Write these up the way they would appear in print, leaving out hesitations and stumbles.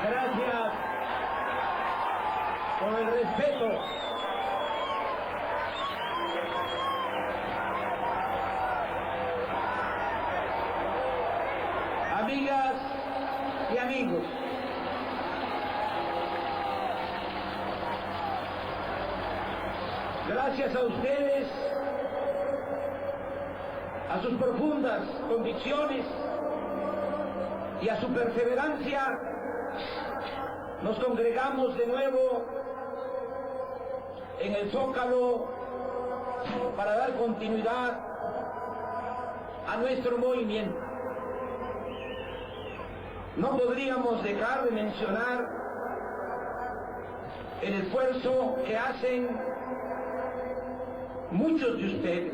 Gracias por el respeto. Amigas y amigos, gracias a ustedes, a sus profundas convicciones y a su perseverancia, nos congregamos de nuevo en el Zócalo para dar continuidad a nuestro movimiento. No podríamos dejar de mencionar el esfuerzo que hacen muchos de ustedes,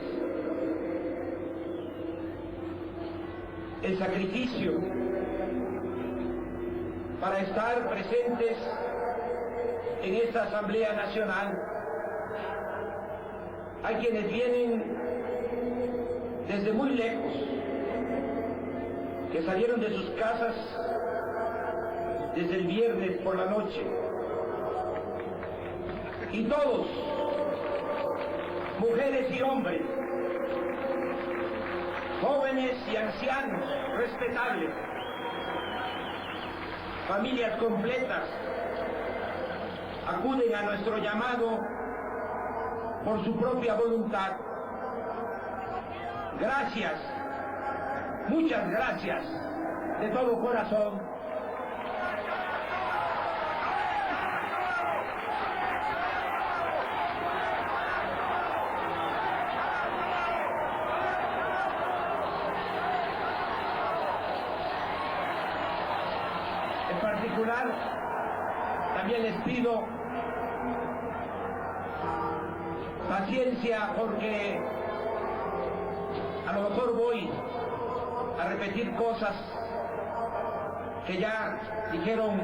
el sacrificio para estar presentes en esta Asamblea Nacional. Hay quienes vienen desde muy lejos, que salieron de sus casas desde el viernes por la noche. Y todos, mujeres y hombres, jóvenes y ancianos, respetables, familias completas, acuden a nuestro llamado por su propia voluntad. Gracias, muchas gracias, de todo corazón. En particular, también les pido paciencia porque a lo mejor voy a repetir cosas que ya dijeron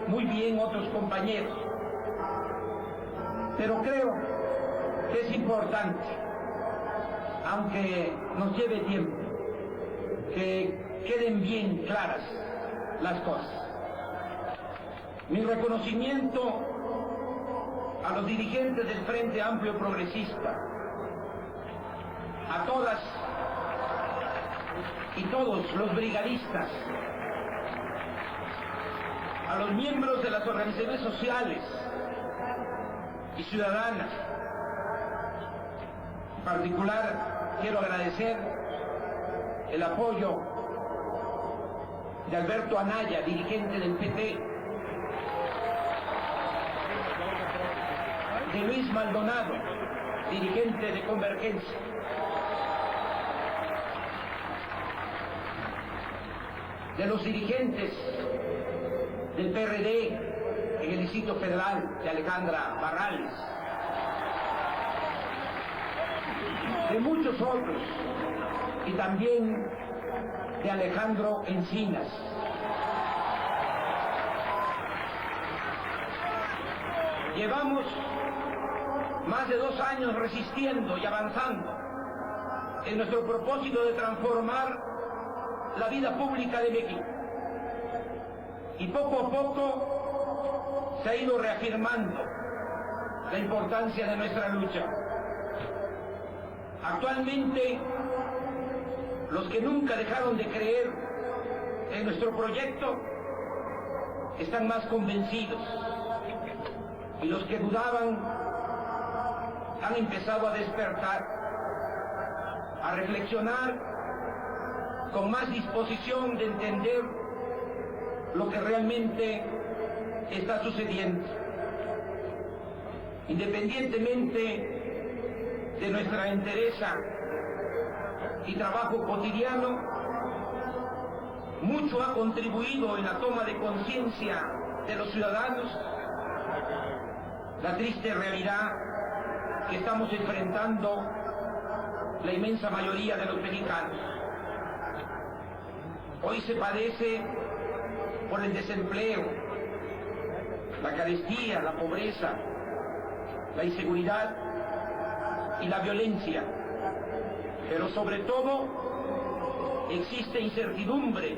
muy bien otros compañeros, pero creo que es importante, aunque nos lleve tiempo, que queden bien claras las cosas. Mi reconocimiento a los dirigentes del Frente Amplio Progresista, a todas y todos los brigadistas, a los miembros de las organizaciones sociales y ciudadanas. En particular, quiero agradecer el apoyo de Alberto Anaya, dirigente del PT, de Luis Maldonado, dirigente de Convergencia, de los dirigentes del PRD en el Distrito Federal, de Alejandra Barrales, de muchos otros, y también de Alejandro Encinas. Llevamos más de 2 años resistiendo y avanzando en nuestro propósito de transformar la vida pública de México. Y poco a poco se ha ido reafirmando la importancia de nuestra lucha. Actualmente, los que nunca dejaron de creer en nuestro proyecto están más convencidos, y los que dudaban han empezado a despertar, a reflexionar con más disposición de entender lo que realmente está sucediendo. Independientemente de nuestra entereza y trabajo cotidiano, mucho ha contribuido en la toma de conciencia de los ciudadanos la triste realidad que estamos enfrentando la inmensa mayoría de los mexicanos. Hoy se padece por el desempleo, la carestía, la pobreza, la inseguridad y la violencia, pero sobre todo existe incertidumbre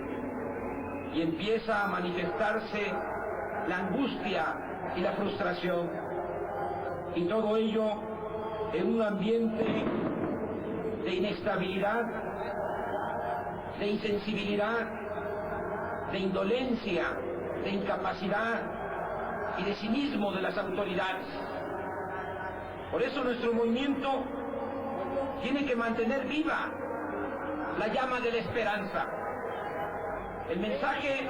y empieza a manifestarse la angustia y la frustración, y todo ello en un ambiente de inestabilidad, de insensibilidad, de indolencia, de incapacidad y de cinismo de las autoridades. Por eso nuestro movimiento tiene que mantener viva la llama de la esperanza. El mensaje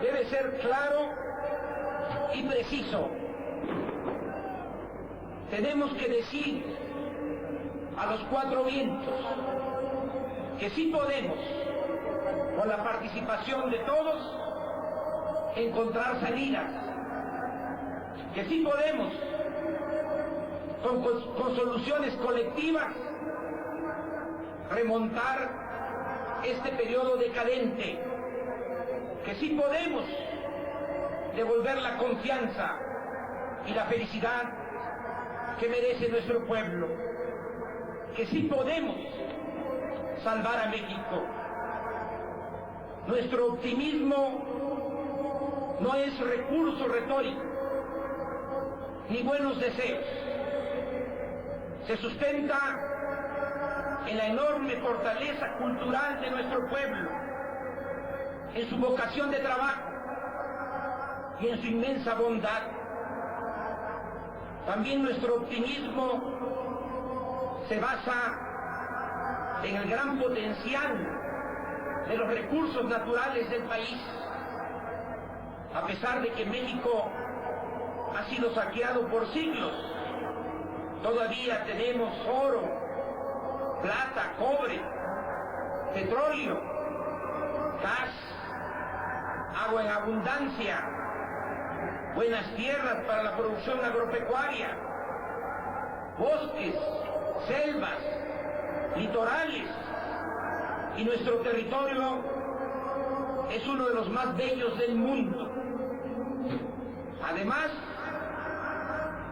debe ser claro y preciso. Tenemos que decir a los cuatro vientos que sí podemos, con la participación de todos, encontrar salidas, que sí podemos, con soluciones colectivas, remontar este periodo decadente, que sí podemos devolver la confianza y la felicidad que merece nuestro pueblo, que sí podemos salvar a México. Nuestro optimismo no es recurso retórico, ni buenos deseos. Se sustenta en la enorme fortaleza cultural de nuestro pueblo, en su vocación de trabajo y en su inmensa bondad. También nuestro optimismo se basa en el gran potencial de los recursos naturales del país. A pesar de que México ha sido saqueado por siglos, todavía tenemos oro, plata, cobre, petróleo, gas, agua en abundancia, buenas tierras para la producción agropecuaria, bosques, selvas, litorales, y nuestro territorio es uno de los más bellos del mundo. Además,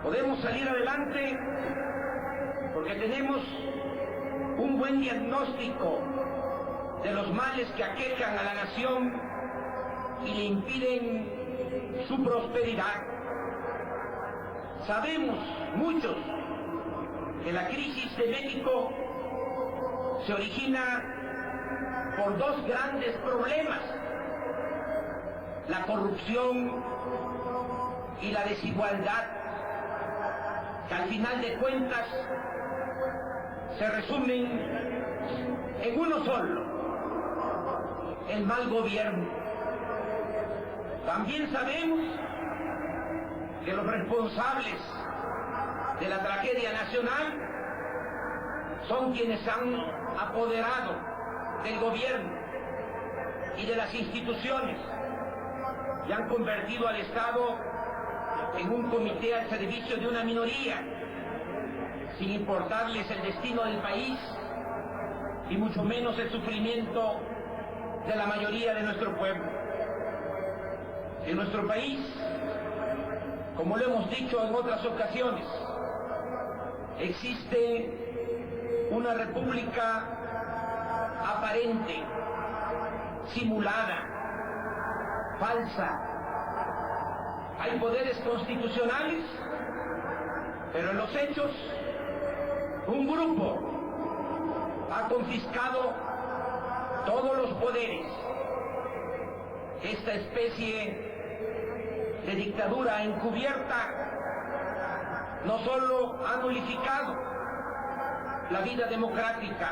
podemos salir adelante porque tenemos un buen diagnóstico de los males que aquejan a la nación y le impiden su prosperidad. Sabemos muchos que la crisis de México se origina por dos grandes problemas: la corrupción y la desigualdad, que al final de cuentas se resumen en uno solo: el mal gobierno. También sabemos que los responsables de la tragedia nacional son quienes han apoderado del gobierno y de las instituciones y han convertido al Estado en un comité al servicio de una minoría, sin importarles el destino del país y mucho menos el sufrimiento de la mayoría de nuestro pueblo. En nuestro país, como lo hemos dicho en otras ocasiones, existe una república aparente, simulada, falsa. Hay poderes constitucionales, pero en los hechos, un grupo ha confiscado todos los poderes. Esta especie de dictadura encubierta no solo ha nulificado la vida democrática,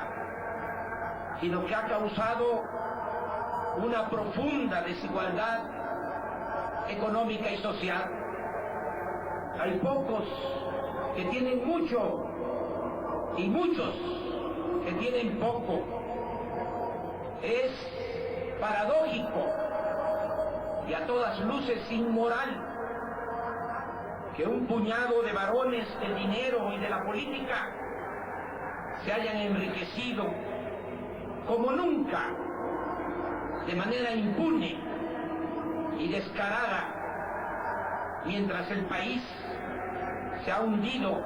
sino que ha causado una profunda desigualdad económica y social. Hay pocos que tienen mucho y muchos que tienen poco. Es paradójico y a todas luces inmoral que un puñado de varones del dinero y de la política se hayan enriquecido como nunca, de manera impune y descarada, mientras el país se ha hundido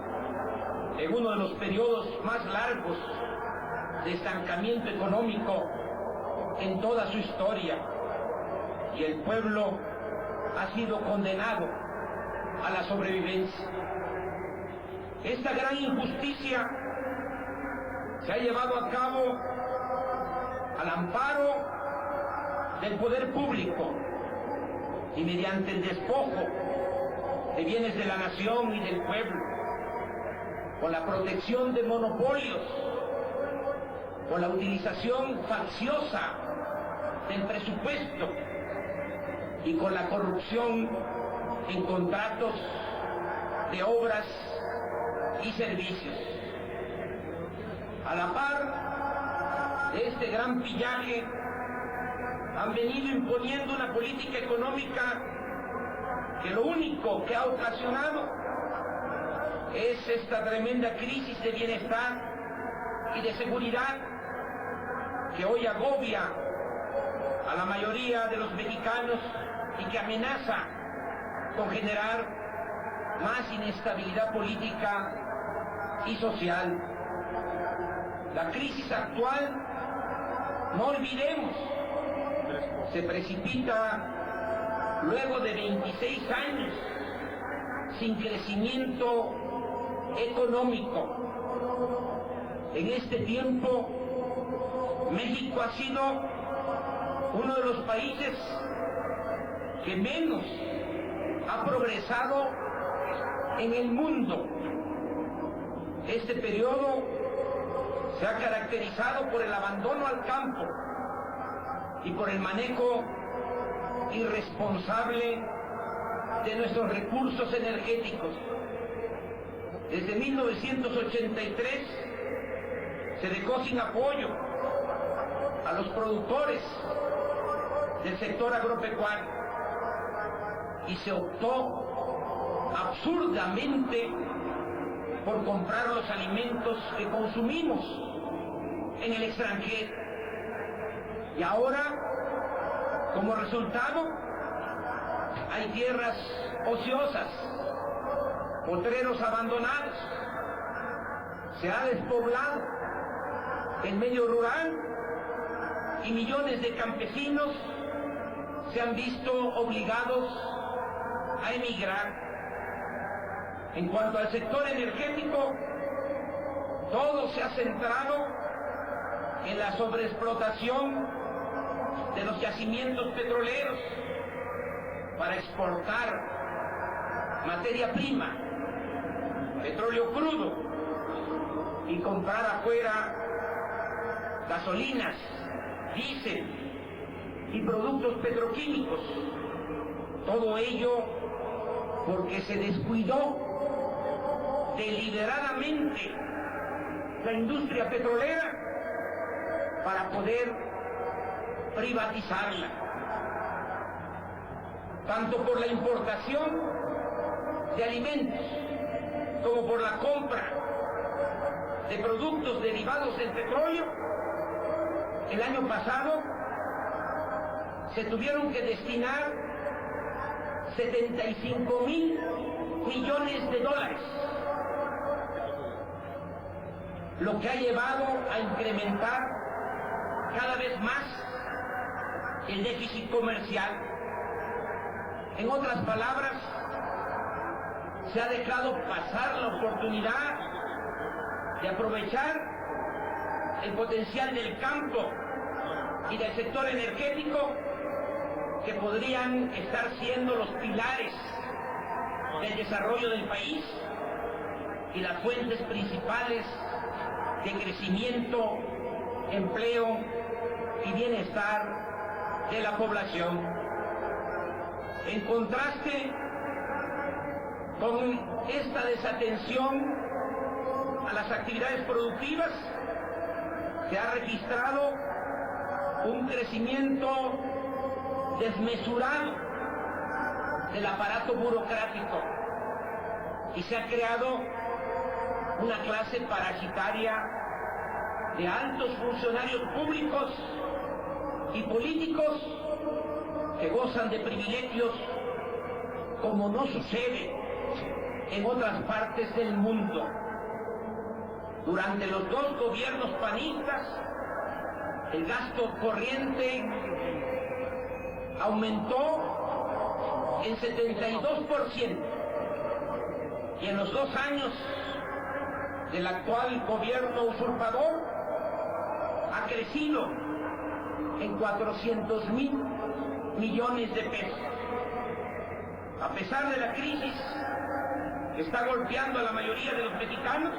en uno de los periodos más largos de estancamiento económico en toda su historia. y el pueblo ha sido condenado a la sobrevivencia. Esta gran injusticia se ha llevado a cabo al amparo del poder público y mediante el despojo de bienes de la nación y del pueblo, con la protección de monopolios, con la utilización facciosa del presupuesto y con la corrupción en contratos de obras y servicios. A la par de este gran pillaje, han venido imponiendo una política económica que lo único que ha ocasionado es esta tremenda crisis de bienestar y de seguridad que hoy agobia a la mayoría de los mexicanos y que amenaza con generar más inestabilidad política y social. La crisis actual, no olvidemos, se precipita luego de 26 años sin crecimiento económico. En este tiempo, México ha sido uno de los países que menos ha progresado en el mundo. Este periodo se ha caracterizado por el abandono al campo y por el manejo irresponsable de nuestros recursos energéticos. Desde 1983 se dejó sin apoyo a los productores del sector agropecuario y se optó absurdamente por comprar los alimentos que consumimos en el extranjero. Y ahora, como resultado, hay tierras ociosas, potreros abandonados, se ha despoblado el medio rural y millones de campesinos se han visto obligados a emigrar. En cuanto al sector energético, todo se ha centrado en la sobreexplotación de los yacimientos petroleros para exportar materia prima, petróleo crudo, y comprar afuera gasolinas, diésel y productos petroquímicos. Todo ello porque se descuidó deliberadamente la industria petrolera para poder privatizarla, tanto por la importación de alimentos como por la compra de productos derivados del petróleo. El año pasado se tuvieron que destinar 75,000 millones de dólares, lo que ha llevado a incrementar cada vez más el déficit comercial. En otras palabras, se ha dejado pasar la oportunidad de aprovechar el potencial del campo y del sector energético, que podrían estar siendo los pilares del desarrollo del país y las fuentes principales de crecimiento, empleo y bienestar de la población. En contraste con esta desatención a las actividades productivas, se ha registrado un crecimiento desmesurado del aparato burocrático y se ha creado una clase parasitaria de altos funcionarios públicos y políticos que gozan de privilegios como no sucede en otras partes del mundo. Durante los dos gobiernos panistas, el gasto corriente aumentó en 72%, y en los 2 años del actual gobierno usurpador ha crecido en 400,000 millones de pesos. A pesar de la crisis que está golpeando a la mayoría de los mexicanos,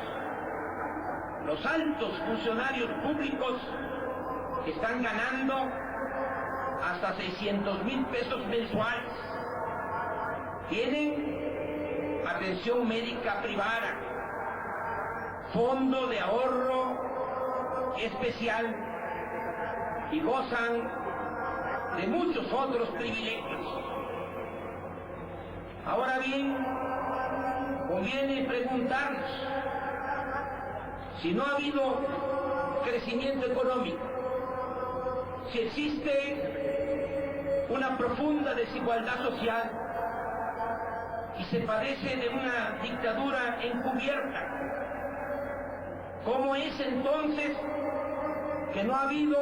los altos funcionarios públicos están ganando hasta 600,000 pesos mensuales. Tienen atención médica privada, fondo de ahorro especial y gozan de muchos otros privilegios. Ahora bien, conviene preguntarnos si no ha habido crecimiento económico, si existe una profunda desigualdad social y se padece de una dictadura encubierta. ¿Cómo es entonces que no ha habido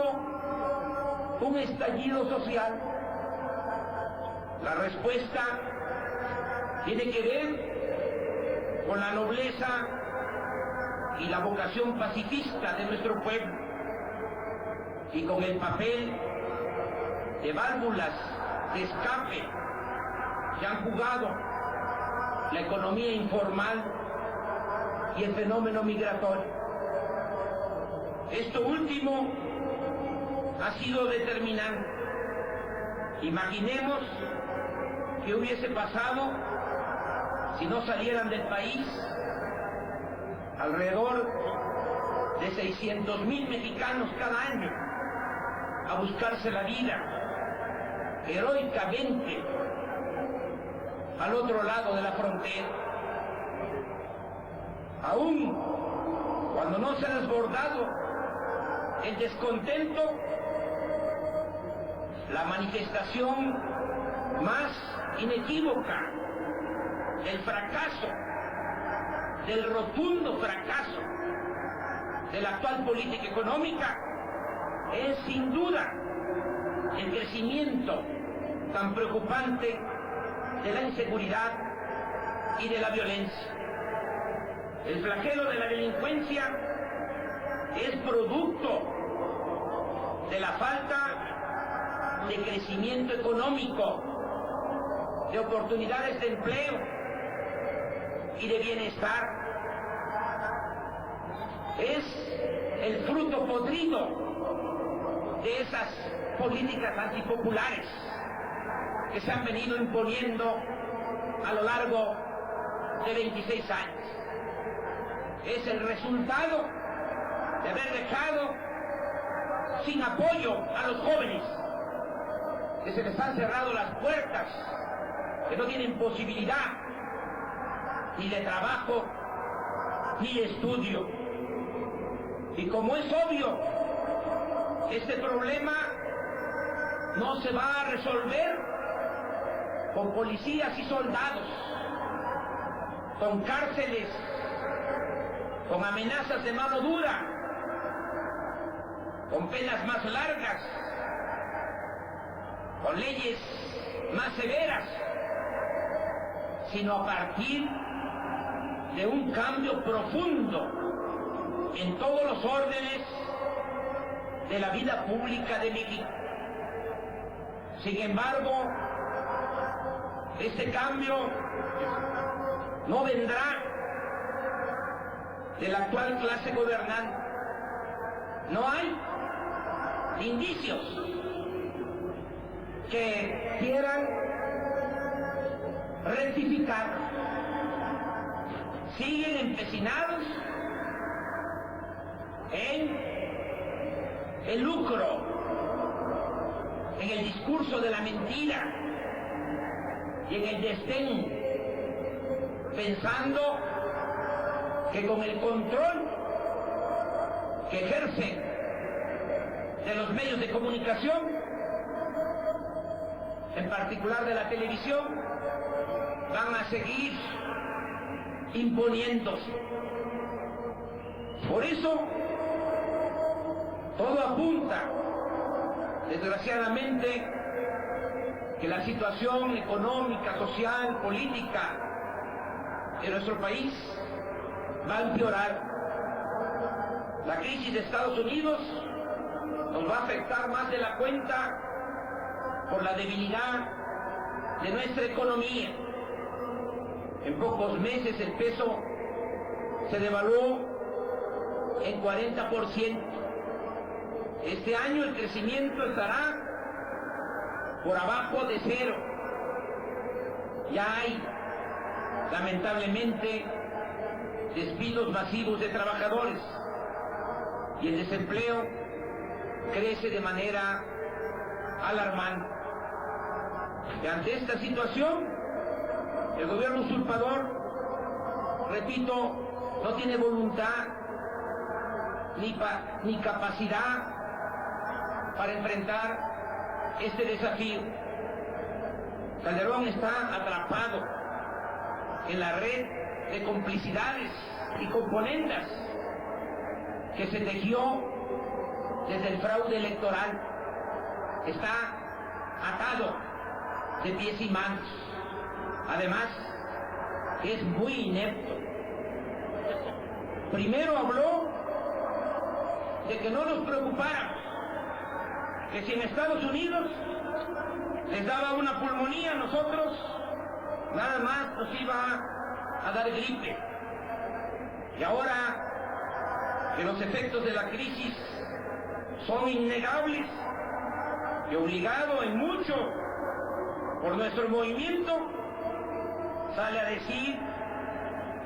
un estallido social? La respuesta tiene que ver con la nobleza y la vocación pacifista de nuestro pueblo y con el papel de válvulas de escape que han jugado la economía informal y el fenómeno migratorio. Esto último ha sido determinante. Imaginemos qué hubiese pasado si no salieran del país alrededor de 600,000 mexicanos cada año a buscarse la vida heroicamente al otro lado de la frontera. Aún cuando no se ha desbordado el descontento, la manifestación más inequívoca del fracaso, del rotundo fracaso de la actual política económica es sin duda el crecimiento tan preocupante de la inseguridad y de la violencia. El flagelo de la delincuencia es producto de la falta de crecimiento económico, de oportunidades de empleo y de bienestar. Es el fruto podrido de esas políticas antipopulares que se han venido imponiendo a lo largo de 26 años. Es el resultado de haber dejado sin apoyo a los jóvenes, que se les han cerrado las puertas, que no tienen posibilidad ni de trabajo ni de estudio. Y como es obvio, este problema no se va a resolver con policías y soldados, con cárceles, con amenazas de mano dura, con penas más largas, con leyes más severas, sino a partir de un cambio profundo en todos los órdenes de la vida pública de México. Sin embargo, este cambio no vendrá de la actual clase gobernante. No hay indicios que quieran rectificar. Siguen empecinados en el lucro, en el discurso de la mentira y en el desdén, pensando que con el control que ejercen de los medios de comunicación, en particular de la televisión, van a seguir imponiéndose. Por eso, todo apunta, desgraciadamente, que la situación económica, social, política de nuestro país va a empeorar. La crisis de Estados Unidos nos va a afectar más de la cuenta por la debilidad de nuestra economía. En pocos meses el peso se devaluó en 40%. Este año el crecimiento estará por abajo de cero. Ya hay, lamentablemente, despidos masivos de trabajadores y el desempleo crece de manera alarmante. Y ante esta situación, el gobierno usurpador, repito, no tiene voluntad ni capacidad para enfrentar este desafío. Calderón está atrapado en la red de complicidades y componendas que se tejió desde el fraude electoral. Está atado de pies y manos. Además, es muy inepto. Primero habló de que no nos preocupáramos, que si en Estados Unidos les daba una pulmonía, nosotros nada más nos iba a dar gripe. Y ahora que los efectos de la crisis son innegables y obligado en mucho por nuestro movimiento, sale a decir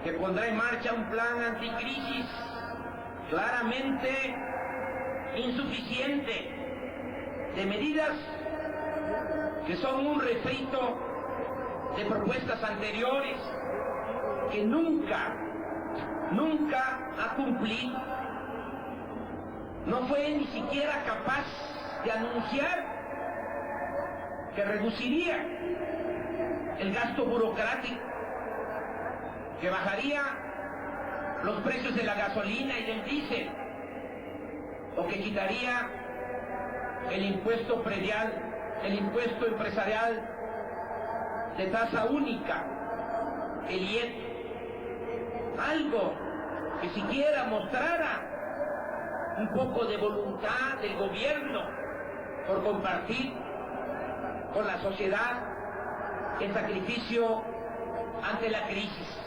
que pondrá en marcha un plan anticrisis claramente insuficiente, de medidas que son un refrito de propuestas anteriores que nunca ha cumplido. No fue ni siquiera capaz de anunciar que reduciría el gasto burocrático, que bajaría los precios de la gasolina y del diésel, o que quitaría el impuesto predial, el impuesto empresarial de tasa única, el IET. Algo que siquiera mostrara un poco de voluntad del gobierno por compartir con la sociedad el sacrificio ante la crisis.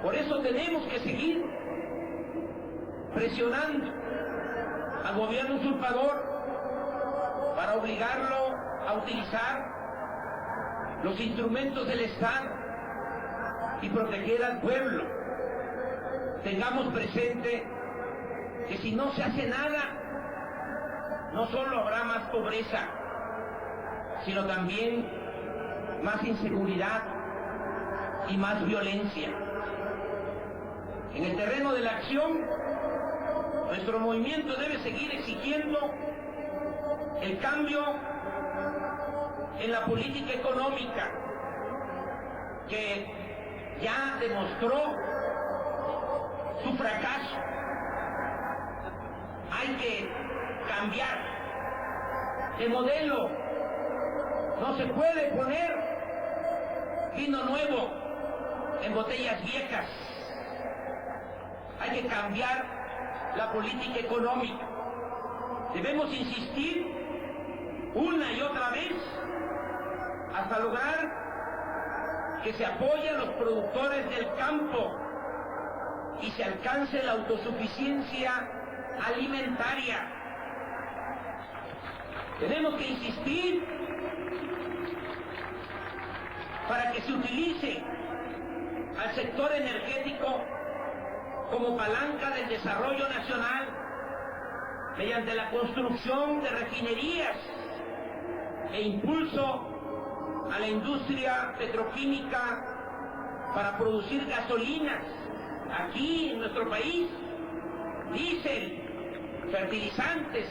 Por eso tenemos que seguir presionando al gobierno usurpador para obligarlo a utilizar los instrumentos del Estado y proteger al pueblo. Tengamos presente que si no se hace nada, no solo habrá más pobreza, sino también más inseguridad y más violencia. En el terreno de la acción, nuestro movimiento debe seguir exigiendo el cambio en la política económica, que ya demostró su fracaso. Hay que cambiar de modelo. No se puede poner vino nuevo en botellas viejas. Hay que cambiar la política económica. Debemos insistir una y otra vez hasta lograr que se apoye a los productores del campo y se alcance la autosuficiencia alimentaria. Tenemos que insistir para que se utilice al sector energético como palanca del desarrollo nacional mediante la construcción de refinerías e impulso a la industria petroquímica para producir gasolinas aquí en nuestro país, diésel, fertilizantes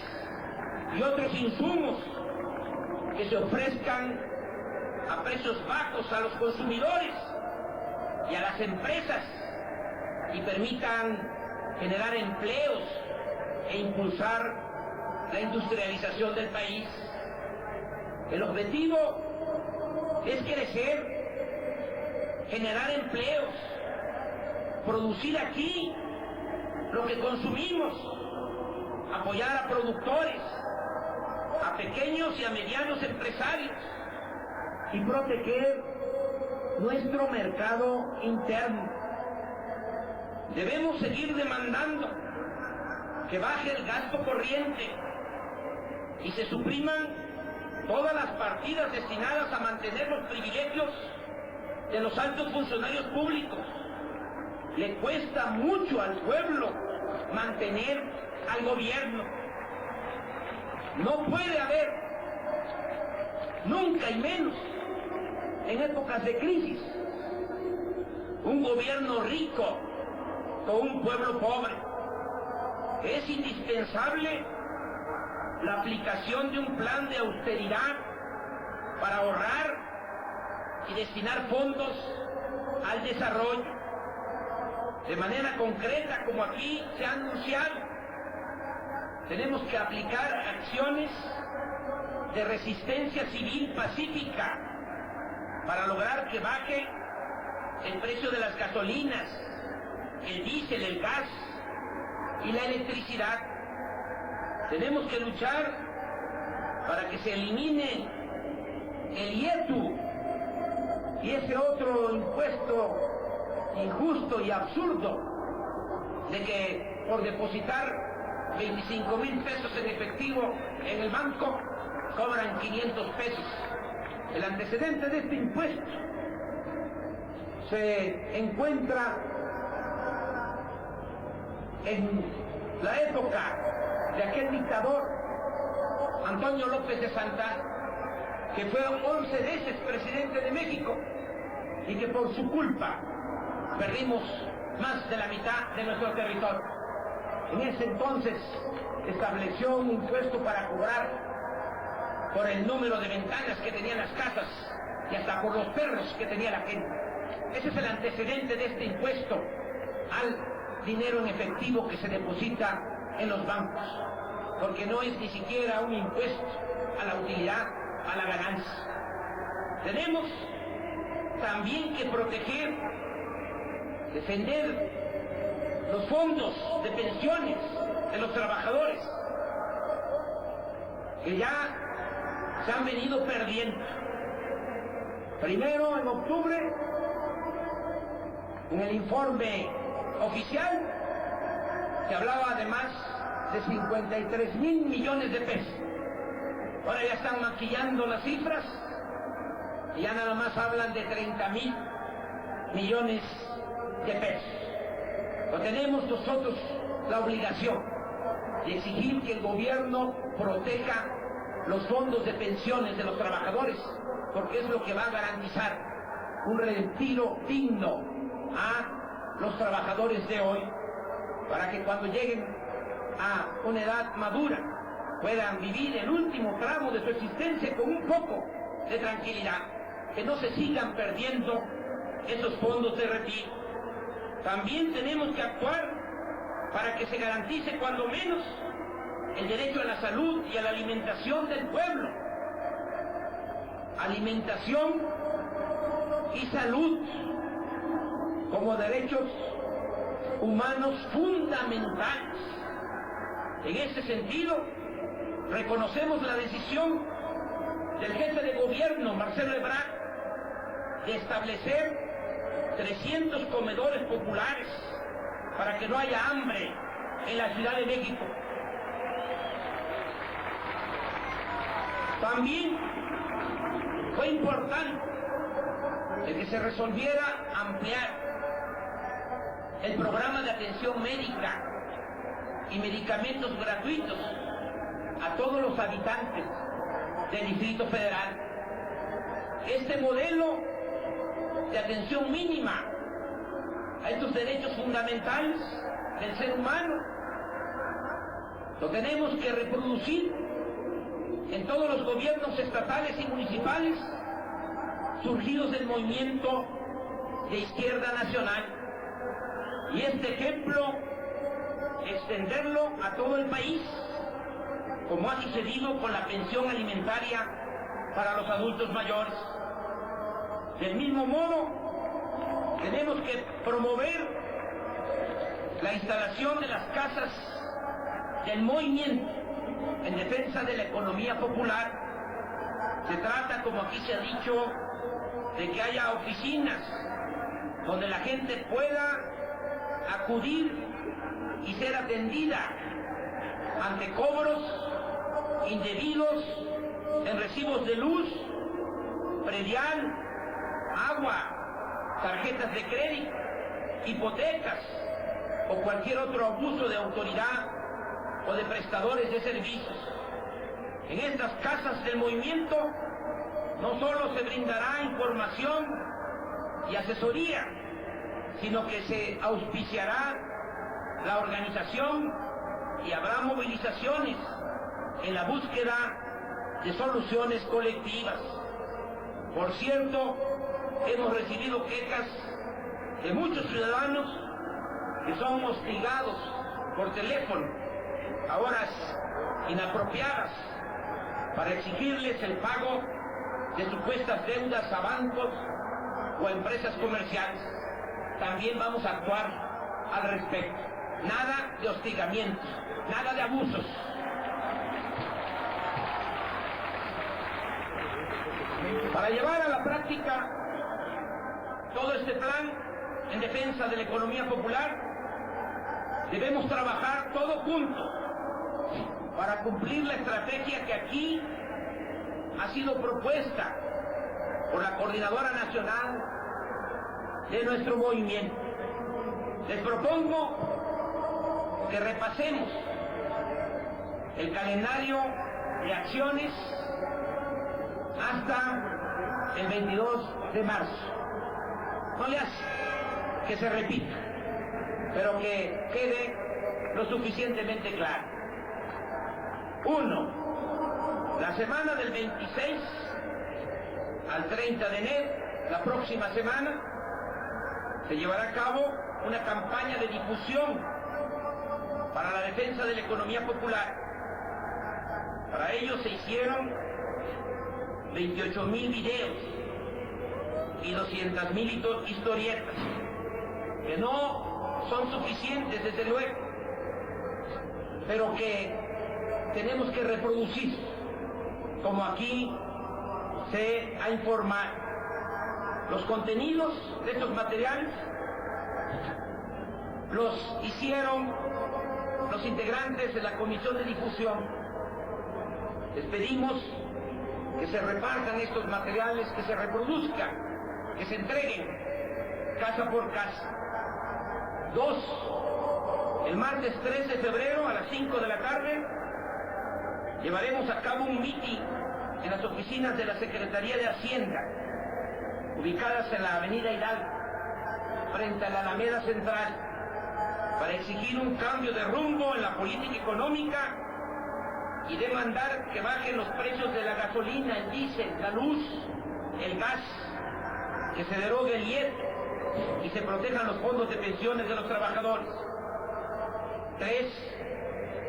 y otros insumos que se ofrezcan a precios bajos a los consumidores y a las empresas y permitan generar empleos e impulsar la industrialización del país. El objetivo es crecer, generar empleos, producir aquí lo que consumimos, apoyar a productores, a pequeños y a medianos empresarios y proteger nuestro mercado interno. Debemos seguir demandando que baje el gasto corriente y se supriman todas las partidas destinadas a mantener los privilegios de los altos funcionarios públicos. Le cuesta mucho al pueblo mantener al gobierno. No puede haber, nunca y menos en épocas de crisis, un gobierno rico con un pueblo pobre. Es indispensable la aplicación de un plan de austeridad para ahorrar y destinar fondos al desarrollo. De manera concreta, como aquí se ha anunciado, tenemos que aplicar acciones de resistencia civil pacífica para lograr que baje el precio de las gasolinas, el diésel, el gas y la electricidad. Tenemos que luchar para que se elimine el IETU y ese otro impuesto injusto y absurdo de que por depositar 25,000 pesos en efectivo en el banco cobran 500 pesos. El antecedente de este impuesto se encuentra en la época de aquel dictador Antonio López de Santana, que fue 11 veces presidente de México y que por su culpa perdimos más de la mitad de nuestro territorio. En ese entonces estableció un impuesto para cobrar por el número de ventanas que tenían las casas y hasta por los perros que tenía la gente. Ese es el antecedente de este impuesto al dinero en efectivo que se deposita en los bancos, porque no es ni siquiera un impuesto a la utilidad, a la ganancia. Tenemos también que proteger, defender los fondos de pensiones de los trabajadores, que ya se han venido perdiendo. Primero, en octubre, en el informe oficial, se hablaba de más de 53,000 millones de pesos. Ahora ya están maquillando las cifras y ya nada más hablan de 30,000 millones de pesos. Pero tenemos nosotros la obligación de exigir que el gobierno proteja los fondos de pensiones de los trabajadores, porque es lo que va a garantizar un retiro digno a los trabajadores de hoy, para que cuando lleguen a una edad madura puedan vivir el último tramo de su existencia con un poco de tranquilidad, que no se sigan perdiendo esos fondos de retiro. También tenemos que actuar para que se garantice cuando menos el derecho a la salud y a la alimentación del pueblo. Alimentación y salud como derechos humanos fundamentales. En este sentido, reconocemos la decisión del jefe de gobierno, Marcelo Ebrard, de establecer 300 comedores populares para que no haya hambre en la Ciudad de México. También fue importante el que se resolviera ampliar el programa de atención médica y medicamentos gratuitos a todos los habitantes del Distrito Federal. Este modelo de atención mínima a estos derechos fundamentales del ser humano lo tenemos que reproducir en todos los gobiernos estatales y municipales surgidos del movimiento de izquierda nacional. Y este ejemplo, extenderlo a todo el país, como ha sucedido con la pensión alimentaria para los adultos mayores. Del mismo modo, tenemos que promover la instalación de las casas del movimiento en defensa de la economía popular. Se trata, como aquí se ha dicho, de que haya oficinas donde la gente pueda acudir y ser atendida ante cobros indebidos en recibos de luz, predial, agua, tarjetas de crédito, hipotecas o cualquier otro abuso de autoridad o de prestadores de servicios. En estas casas del movimiento no solo se brindará información y asesoría, sino que se auspiciará la organización y habrá movilizaciones en la búsqueda de soluciones colectivas. Por cierto, hemos recibido quejas de muchos ciudadanos que son hostigados por teléfono a horas inapropiadas para exigirles el pago de supuestas deudas a bancos o a empresas comerciales. También vamos a actuar al respecto. Nada de hostigamientos, nada de abusos. Para llevar a la práctica todo este plan en defensa de la economía popular, debemos trabajar todos juntos para cumplir la estrategia que aquí ha sido propuesta por la Coordinadora Nacional de nuestro movimiento. Les propongo que repasemos el calendario de acciones hasta el 22 de marzo. No le hace que se repita, pero que quede lo suficientemente claro. 1. La semana del 26 al 30 de enero, la próxima semana, se llevará a cabo una campaña de difusión para la defensa de la economía popular. Para ello se hicieron 28,000 videos y 200,000 historietas, que no son suficientes desde luego, pero que tenemos que reproducir, como aquí se ha informado. Los contenidos de estos materiales los hicieron los integrantes de la Comisión de Difusión. Les pedimos que se repartan estos materiales, que se reproduzcan, que se entreguen casa por casa. 2. El martes 3 de febrero a las 5 de la tarde llevaremos a cabo un mitin en las oficinas de la Secretaría de Hacienda, ubicadas en la Avenida Hidalgo, frente a la Alameda Central, para exigir un cambio de rumbo en la política económica y demandar que bajen los precios de la gasolina, el diésel, la luz, el gas, que se derogue el IEP y se protejan los fondos de pensiones de los trabajadores. 3.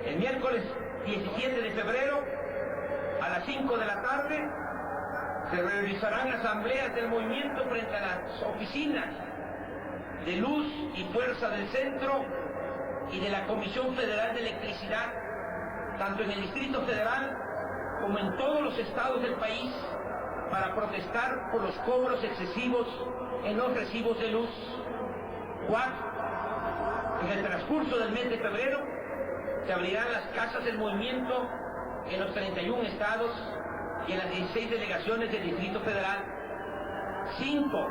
El miércoles 17 de febrero, a las 5 de la tarde, se realizarán asambleas del movimiento frente a las oficinas de Luz y Fuerza del Centro y de la Comisión Federal de Electricidad, tanto en el Distrito Federal como en todos los estados del país, para protestar por los cobros excesivos en los recibos de luz. 4. En el transcurso del mes de febrero se abrirán las casas del movimiento en los 31 estados y en las 16 delegaciones del Distrito Federal. 5.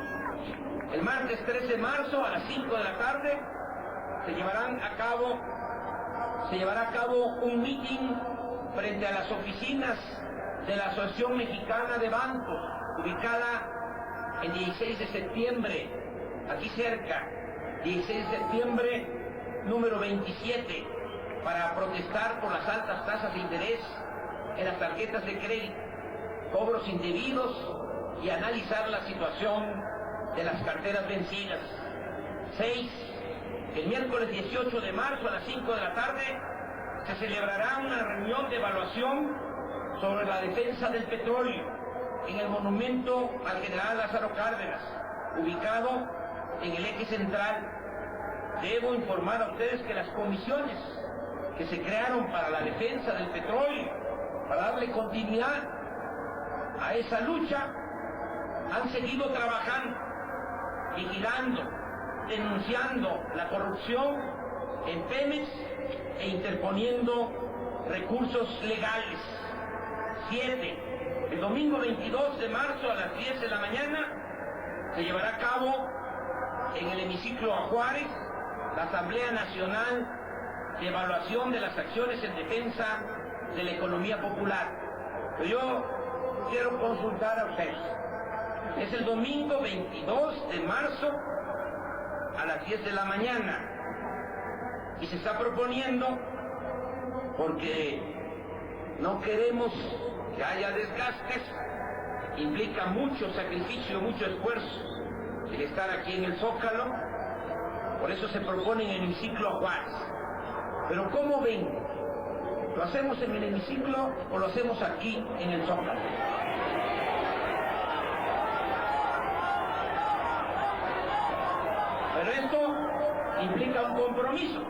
El martes 3 de marzo a las 5 de la tarde se llevará a cabo un mitin frente a las oficinas de la Asociación Mexicana de Bancos, ubicada en 16 de septiembre, aquí cerca, 16 de septiembre, número 27, para protestar por las altas tasas de interés en las tarjetas de crédito, cobros indebidos y analizar la situación de las carteras vencidas. 6. El miércoles 18 de marzo a las 5 de la tarde se celebrará una reunión de evaluación sobre la defensa del petróleo, en el monumento al general Lázaro Cárdenas, ubicado en el eje central. Debo informar a ustedes que las comisiones que se crearon para la defensa del petróleo, para darle continuidad a esa lucha, han seguido trabajando, vigilando, denunciando la corrupción en Pemex e interponiendo recursos legales. 7. El domingo 22 de marzo a las 10 de la mañana se llevará a cabo en el hemiciclo a Juárez la Asamblea Nacional de Evaluación de las Acciones en Defensa de la Economía Popular. Pero yo quiero consultar a ustedes. Es el domingo 22 de marzo a las 10 de la mañana y se está proponiendo porque no queremos que haya desgastes, implica mucho sacrificio, mucho esfuerzo el estar aquí en el Zócalo, por eso se propone en el hemiciclo a Juárez. Pero ¿cómo ven? ¿Lo hacemos en el hemiciclo o lo hacemos aquí en el Zócalo? Pero esto implica un compromiso.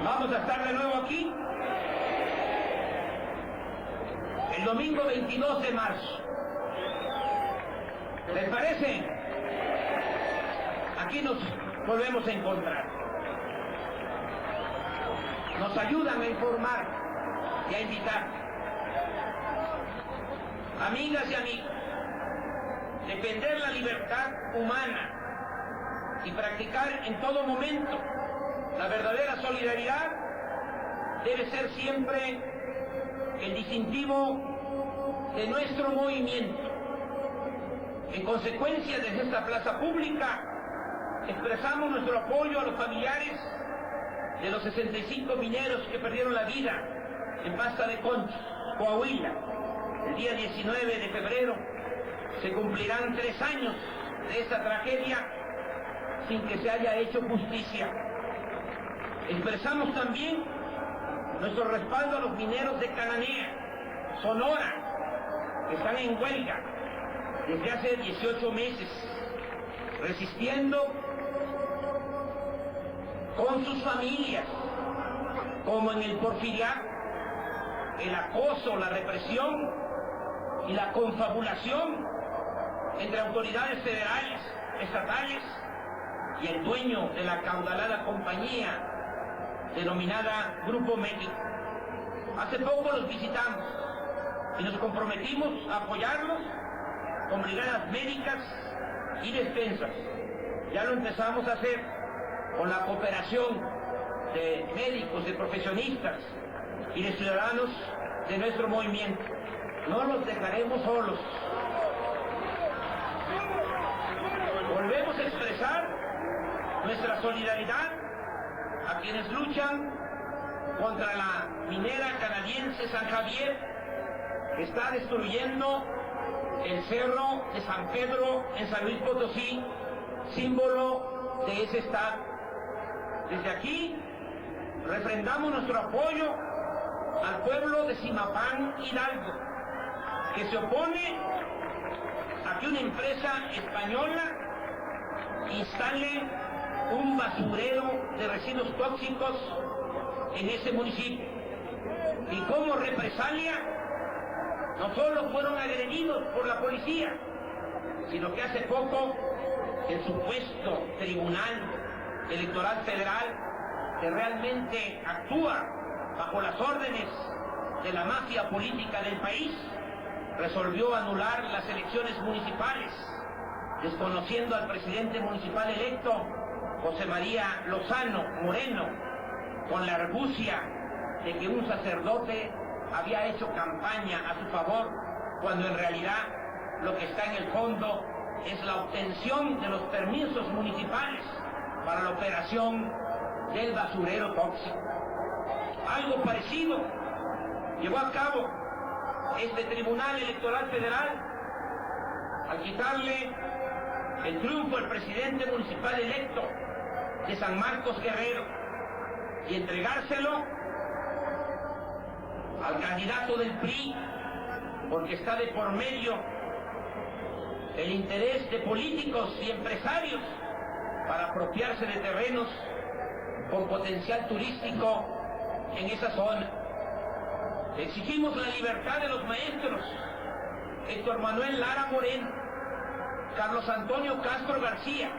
Vamos a estar de nuevo aquí el domingo 22 de marzo. ¿Les parece? Aquí nos volvemos a encontrar. Nos ayudan a informar y a invitar. Amigas y amigos, defender la libertad humana y practicar en todo momento la verdadera solidaridad debe ser siempre el distintivo de nuestro movimiento. En consecuencia, desde esta plaza pública expresamos nuestro apoyo a los familiares de los 65 mineros que perdieron la vida en Pasta de Conchos, Coahuila. El día 19 de febrero se cumplirán 3 años de esta tragedia sin que se haya hecho justicia. Expresamos también nuestro respaldo a los mineros de Cananea, Sonora, que están en huelga desde hace 18 meses, resistiendo con sus familias, como en el Porfiriato, el acoso, la represión y la confabulación entre autoridades federales, estatales y el dueño de la acaudalada compañía denominada Grupo México. Hace poco los visitamos y nos comprometimos a apoyarlos con brigadas médicas y despensas. Ya lo empezamos a hacer con la cooperación de médicos, de profesionistas y de ciudadanos de nuestro movimiento. No los dejaremos solos. Volvemos a expresar nuestra solidaridad a quienes luchan contra la minera canadiense San Javier, que está destruyendo el cerro de San Pedro en San Luis Potosí, símbolo de ese estado. Desde aquí refrendamos nuestro apoyo al pueblo de Zimapán, Hidalgo, que se opone a que una empresa española instale un basurero de residuos tóxicos en ese municipio. Y como represalia, no solo fueron agredidos por la policía, sino que hace poco el supuesto Tribunal Electoral Federal, que realmente actúa bajo las órdenes de la mafia política del país, resolvió anular las elecciones municipales, desconociendo al presidente municipal electo, José María Lozano Moreno, con la argucia de que un sacerdote había hecho campaña a su favor, cuando en realidad lo que está en el fondo es la obtención de los permisos municipales para la operación del basurero tóxico. Algo parecido llevó a cabo este Tribunal Electoral Federal al quitarle el triunfo al presidente municipal electo de San Marcos Guerrero y entregárselo al candidato del PRI, porque está de por medio el interés de políticos y empresarios para apropiarse de terrenos con potencial turístico en esa zona. Exigimos la libertad de los maestros Héctor Manuel Lara Moreno, Carlos Antonio Castro García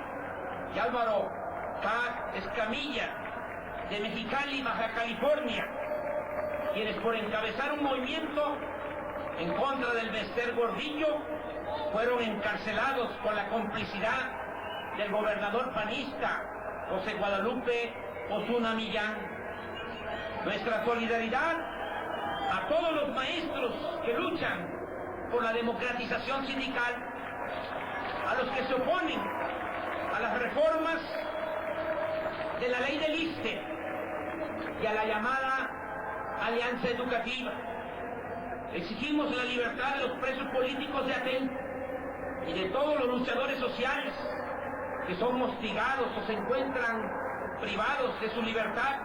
y Álvaro K. Escamilla, de Mexicali, Baja California, quienes por encabezar un movimiento en contra del Bester Gordillo fueron encarcelados con la complicidad del gobernador panista José Guadalupe Osuna Millán. Nuestra solidaridad a todos los maestros que luchan por la democratización sindical, a los que se oponen a las reformas de la ley del ISSSTE y a la llamada Alianza Educativa. Exigimos la libertad de los presos políticos de Aten y de todos los luchadores sociales que son hostigados o se encuentran privados de su libertad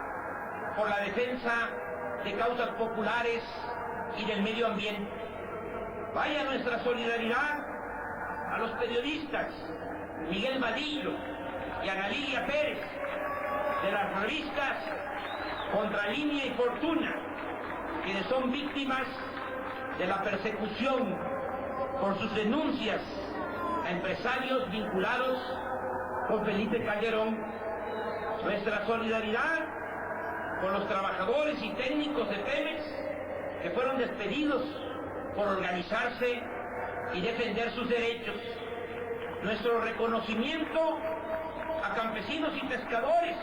por la defensa de causas populares y del medio ambiente. Vaya nuestra solidaridad a los periodistas Miguel Vadillo y Ana Lilia Pérez de las revistas Contralínea y Fortuna, quienes son víctimas de la persecución por sus denuncias a empresarios vinculados con Felipe Calderón. Nuestra solidaridad con los trabajadores y técnicos de Pemex que fueron despedidos por organizarse y defender sus derechos. Nuestro reconocimiento a campesinos y pescadores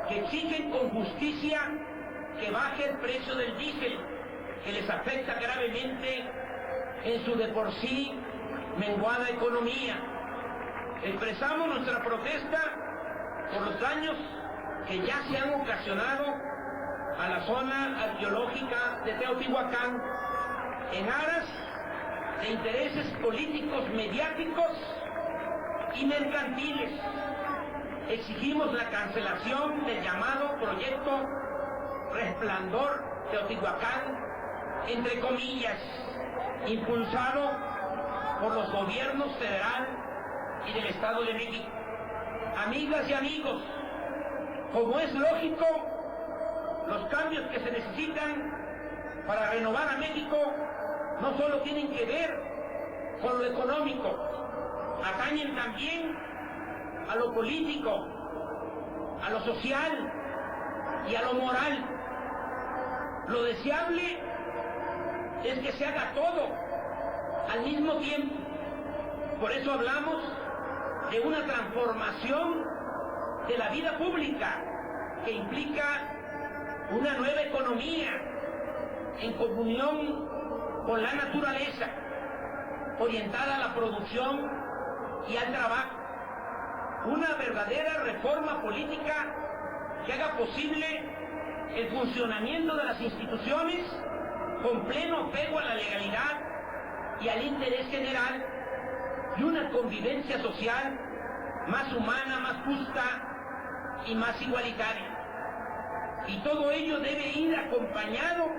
que exigen con justicia que baje el precio del diésel, que les afecta gravemente en su de por sí menguada economía. Expresamos nuestra protesta por los daños que ya se han ocasionado a la zona arqueológica de Teotihuacán en aras de intereses políticos, mediáticos y mercantiles. Exigimos la cancelación del llamado proyecto Resplandor Teotihuacán, entre comillas, impulsado por los gobiernos federal y del Estado de México. Amigas y amigos, como es lógico, los cambios que se necesitan para renovar a México no solo tienen que ver con lo económico, atañen también a lo político, a lo social y a lo moral. Lo deseable es que se haga todo al mismo tiempo. Por eso hablamos de una transformación de la vida pública que implica una nueva economía en comunión con la naturaleza, orientada a la producción y al trabajo. Una verdadera reforma política que haga posible el funcionamiento de las instituciones con pleno apego a la legalidad y al interés general, y una convivencia social más humana, más justa y más igualitaria. Y todo ello debe ir acompañado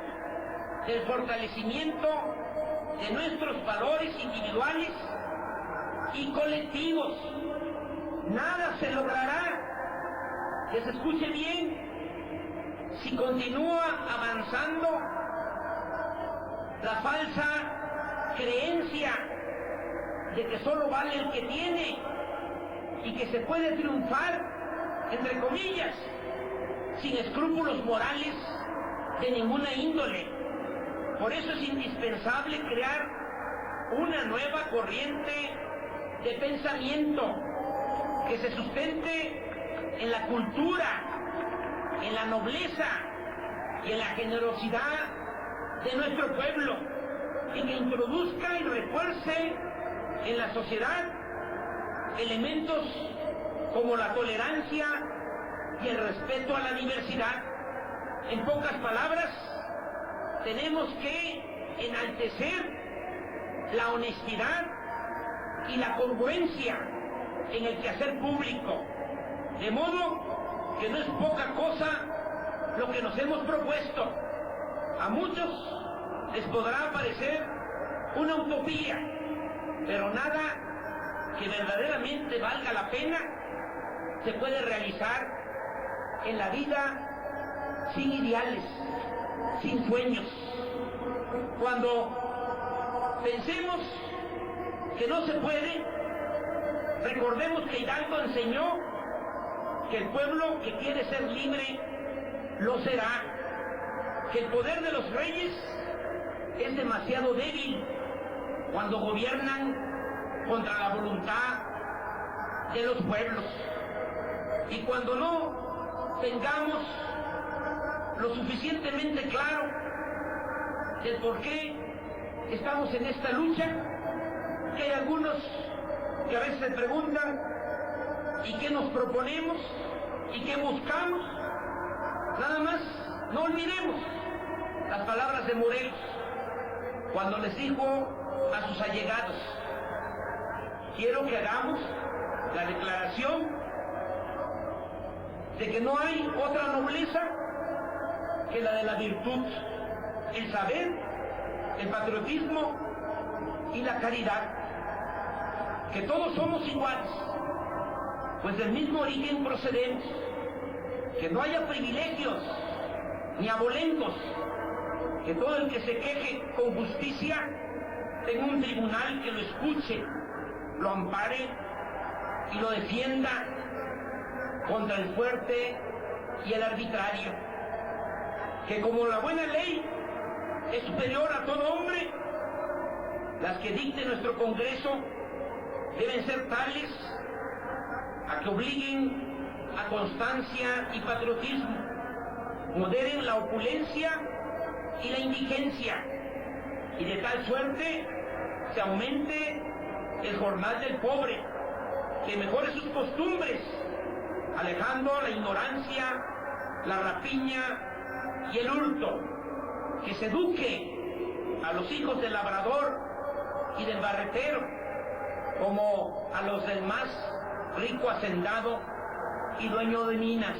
del fortalecimiento de nuestros valores individuales y colectivos. Nada se logrará, que se escuche bien, si continúa avanzando la falsa creencia de que solo vale el que tiene y que se puede triunfar, entre comillas, sin escrúpulos morales de ninguna índole. Por eso es indispensable crear una nueva corriente de pensamiento que se sustente en la cultura, en la nobleza y en la generosidad de nuestro pueblo, y que introduzca y refuerce en la sociedad elementos como la tolerancia y el respeto a la diversidad. En pocas palabras, tenemos que enaltecer la honestidad y la congruencia en el quehacer público, de modo que no es poca cosa lo que nos hemos propuesto. A muchos les podrá parecer una utopía, pero nada que verdaderamente valga la pena se puede realizar en la vida sin ideales, sin sueños. Cuando pensemos que no se puede, recordemos que Hidalgo enseñó que el pueblo que quiere ser libre lo será, que el poder de los reyes es demasiado débil cuando gobiernan contra la voluntad de los pueblos. Y cuando no tengamos lo suficientemente claro del por qué estamos en esta lucha, que hay algunos que a veces se preguntan ¿y qué nos proponemos? ¿Y qué buscamos? Nada más no olvidemos las palabras de Morelos cuando les dijo a sus allegados: quiero que hagamos la declaración de que no hay otra nobleza que la de la virtud, el saber, el patriotismo y la caridad, que todos somos iguales, pues del mismo origen procedemos, que no haya privilegios ni abolentos, que todo el que se queje con justicia tenga un tribunal que lo escuche, lo ampare y lo defienda contra el fuerte y el arbitrario, que como la buena ley es superior a todo hombre, las que dicte nuestro Congreso deben ser tales a que obliguen a constancia y patriotismo, moderen la opulencia y la indigencia, y de tal suerte se aumente el jornal del pobre, que mejore sus costumbres, alejando la ignorancia, la rapiña y el hurto, que se eduque a los hijos del labrador y del barretero, como a los del más rico hacendado y dueño de minas.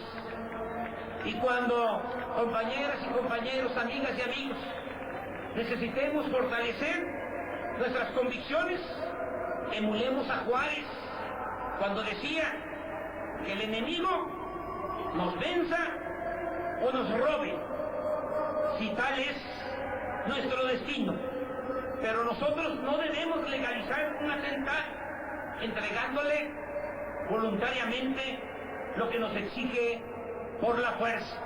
Y cuando, compañeras y compañeros, amigas y amigos, necesitemos fortalecer nuestras convicciones, emulemos a Juárez cuando decía que el enemigo nos venza o nos robe, si tal es nuestro destino. Pero nosotros no debemos legalizar un atentado entregándole voluntariamente lo que nos exige por la fuerza.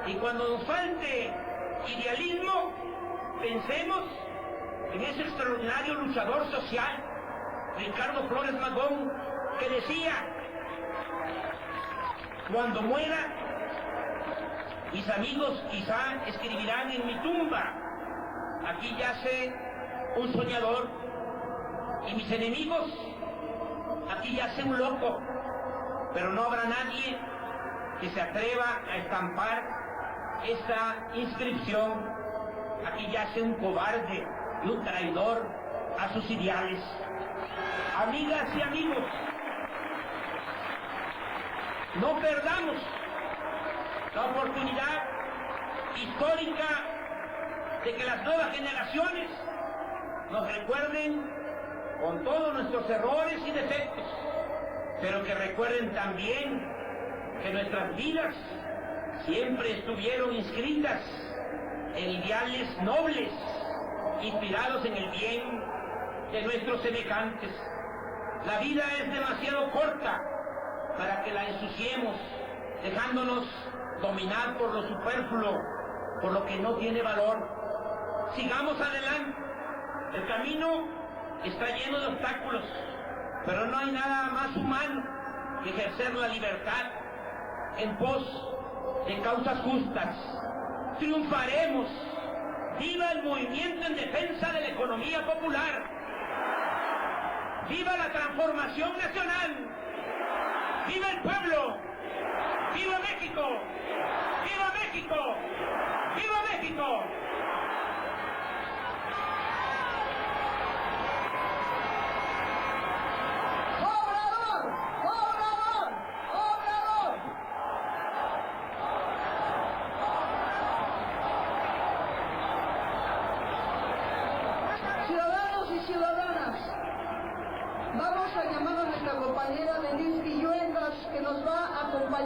Y cuando nos falte idealismo, pensemos en ese extraordinario luchador social, Ricardo Flores Magón, que decía: cuando muera, mis amigos quizá escribirán en mi tumba, aquí yace un soñador, y mis enemigos, aquí yace un loco, pero no habrá nadie que se atreva a estampar esta inscripción: aquí yace un cobarde y un traidor a sus ideales. Amigas y amigos, no perdamos la oportunidad histórica de que las nuevas generaciones nos recuerden con todos nuestros errores y defectos, pero que recuerden también que nuestras vidas siempre estuvieron inscritas en ideales nobles, inspirados en el bien de nuestros semejantes. La vida es demasiado corta para que la ensuciemos, dejándonos dominar por lo superfluo, por lo que no tiene valor. Sigamos adelante. El camino está lleno de obstáculos, pero no hay nada más humano que ejercer la libertad en pos de causas justas. Triunfaremos. ¡Viva el movimiento en defensa de la economía popular! ¡Viva la transformación nacional! ¡Viva el pueblo! ¡Viva México! ¡Viva México! ¡Viva México! ¡Obrador! ¡Obrador! ¡Obrador! Ciudadanos la compañera Denise Guillén.